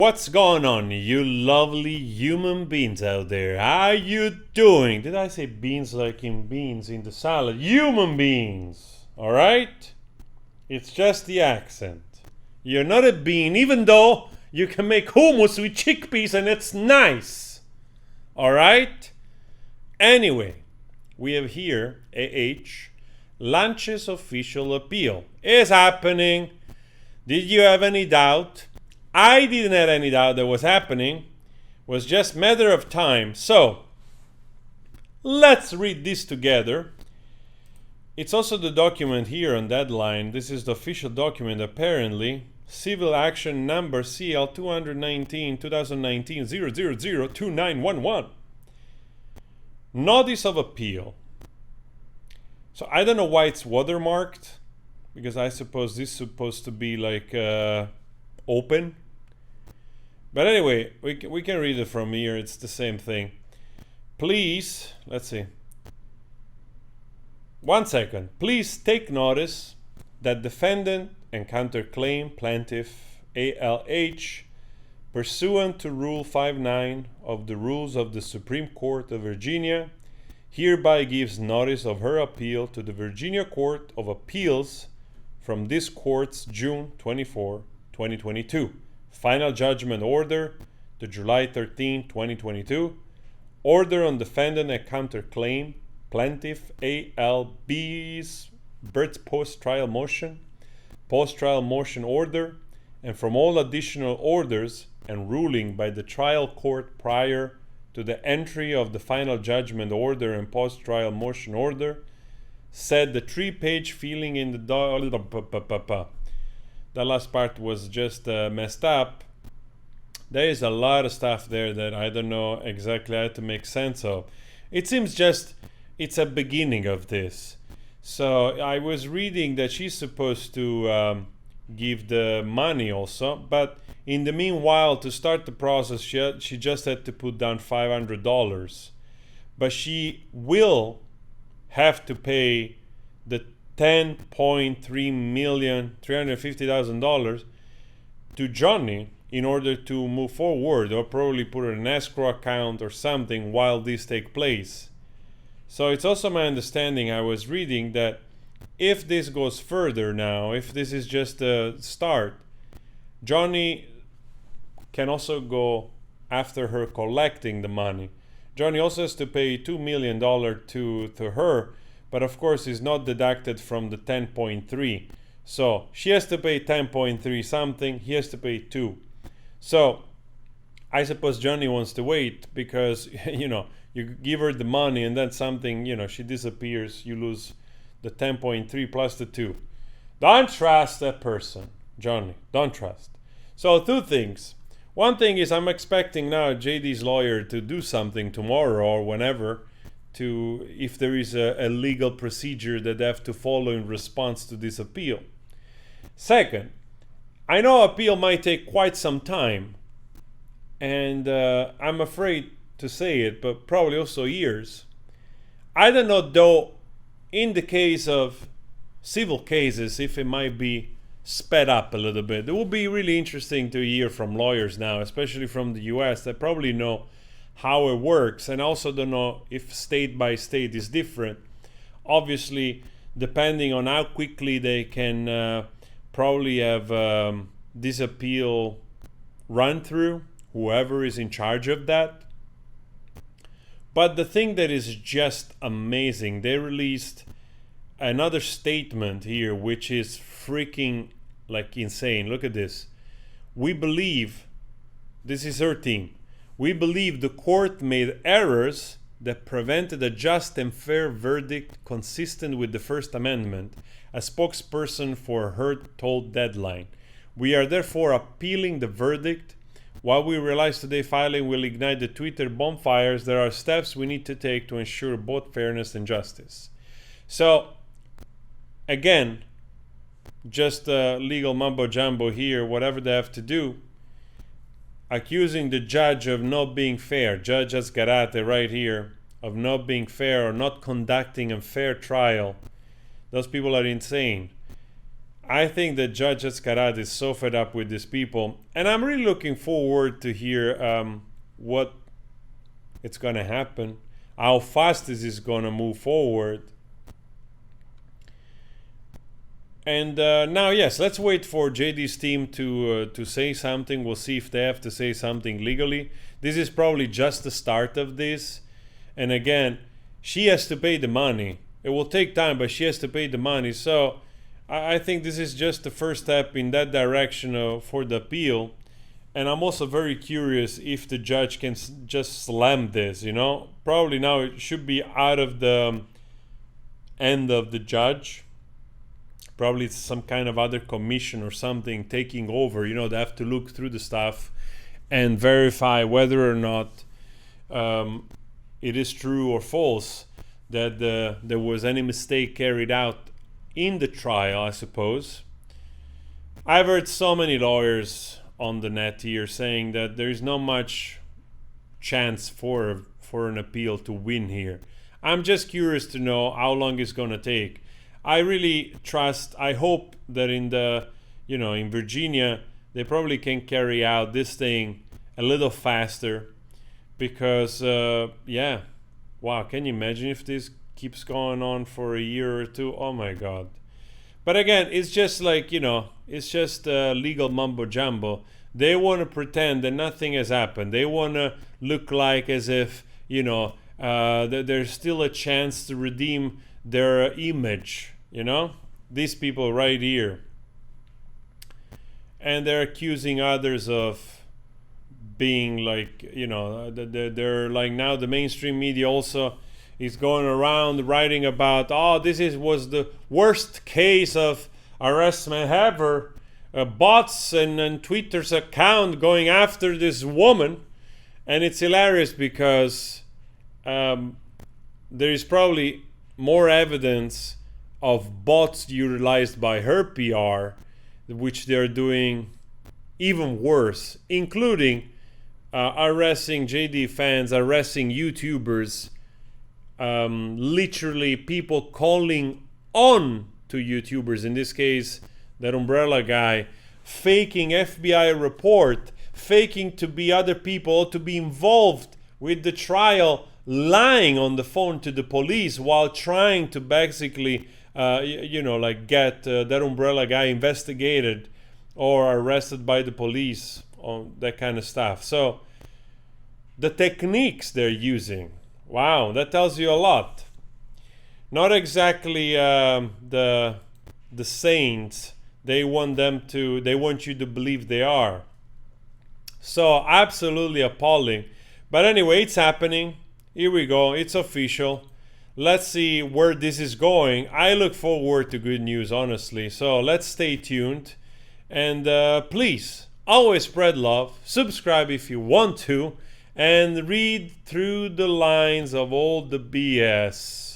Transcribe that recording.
What's going on, you lovely human beings out there? How you doing? Did I say beans like in beans in the salad? Human beings, all right? It's just the accent. You're not a bean, even though you can make hummus with chickpeas and it's nice, all right? Anyway, we have here AH launches official appeal. It's happening. Did you have any doubt? I didn't have any doubt that was happening. It was just matter of time. So let's read this together. It's also the document here on Deadline. This is the official document apparently. Civil action number CL 219 2019 0002911. Notice of appeal. So I don't know why it's watermarked, because I suppose this is supposed to be like open. But anyway, we can read it from here. It's the same thing. Please, let's see. 1 second. Please take notice that defendant and counterclaim plaintiff ALH, pursuant to Rule 59 of the Rules of the Supreme Court of Virginia, hereby gives notice of her appeal to the Virginia Court of Appeals from this court's June 24, 2022. Final judgment order, the July 13, 2022. Order on defendant and counterclaim, plaintiff ALB's post-trial motion order, and from all additional orders and ruling by the trial court prior to the entry of the final judgment order and post-trial motion order, said the 3-page filing in the that last part was just messed up. There is a lot of stuff there that I don't know exactly how to make sense of. It seems just it's a beginning of this. So I was reading that she's supposed to give the money also, but in the meanwhile, to start the process, she just had to put down $500. But she will have to pay the $10.3,350,000 to Johnny in order to move forward, or probably put it in an escrow account or something while this take place. So it's also my understanding, I was reading, that if this goes further now, if this is just a start, Johnny can also go after her collecting the money. Johnny also has to pay $2 million to her, but of course is not deducted from the 10.3. So she has to pay 10.3 something, he has to pay 2. So I suppose Johnny wants to wait because, you give her the money and then something, she disappears, you lose the 10.3 plus the 2. Don't trust that person, Johnny, don't trust. So 2 things. One thing is, I'm expecting now JD's lawyer to do something tomorrow or whenever, if there is a legal procedure that they have to follow in response to this appeal. Second, I know appeal might take quite some time, and I'm afraid to say it, but probably also years. I don't know though, in the case of civil cases, if it might be sped up a little bit. It will be really interesting to hear from lawyers now, especially from the US, that probably know how it works, and also don't know if state by state is different. Obviously, depending on how quickly they can probably have this appeal run through, whoever is in charge of that. But the thing that is just amazing, they released another statement here, which is freaking like insane. Look at this. We believe, this is her team, we believe the court made errors that prevented a just and fair verdict consistent with the First Amendment, a spokesperson for her told Deadline. We are therefore appealing the verdict. While we realize today filing will ignite the Twitter bonfires, there are steps we need to take to ensure both fairness and justice. So, again, just legal mumbo jumbo here, whatever they have to do, accusing the judge of not being fair, Judge Asgarate right here, of not being fair or not conducting a fair trial. Those people are insane. I think that Judge Escarat is so fed up with these people, and I'm really looking forward to hear what it's going to happen, how fast this is going to move forward. And now, yes, let's wait for JD's team to say something. We'll see if they have to say something legally. This is probably just the start of this. And again, she has to pay the money. It will take time, but she has to pay the money. So I think this is just the first step in that direction for the appeal. And I'm also very curious if the judge can just slam this, you know. Probably now it should be out of the end of the judge. Probably it's some kind of other commission or something taking over. You know, they have to look through the stuff and verify whether or not it is true or false that there was any mistake carried out in the trial, I suppose. I've heard so many lawyers on the net here saying that there is not much chance for an appeal to win here. I'm just curious to know how long it's going to take. I really trust, I hope that in Virginia, they probably can carry out this thing a little faster because, wow, can you imagine if this keeps going on for a year or two? Oh my God. But again, it's just like, it's just legal mumbo jumbo. They want to pretend that nothing has happened. They want to look like as if, there's still a chance to redeem their image, these people right here. And they're accusing others of being like, they're like, now the mainstream media also is going around writing about, was the worst case of harassment ever. Bots and Twitter's account going after this woman. And it's hilarious because there is probably more evidence of bots utilized by her PR, which they're doing even worse, including arresting JD fans, arresting YouTubers, literally people calling on to YouTubers, in this case, that umbrella guy, faking FBI report, faking to be other people, to be involved with the trial, lying on the phone to the police while trying to basically, get that umbrella guy investigated or arrested by the police, on that kind of stuff. So the techniques they're using, wow, that tells you a lot. Not exactly the saints they want you to believe they are. So absolutely appalling. But anyway, it's happening. Here we go. It's official. Let's see where this is going. I look forward to good news, honestly. So let's stay tuned. And please, always spread love. Subscribe if you want to. And read through the lines of all the BS.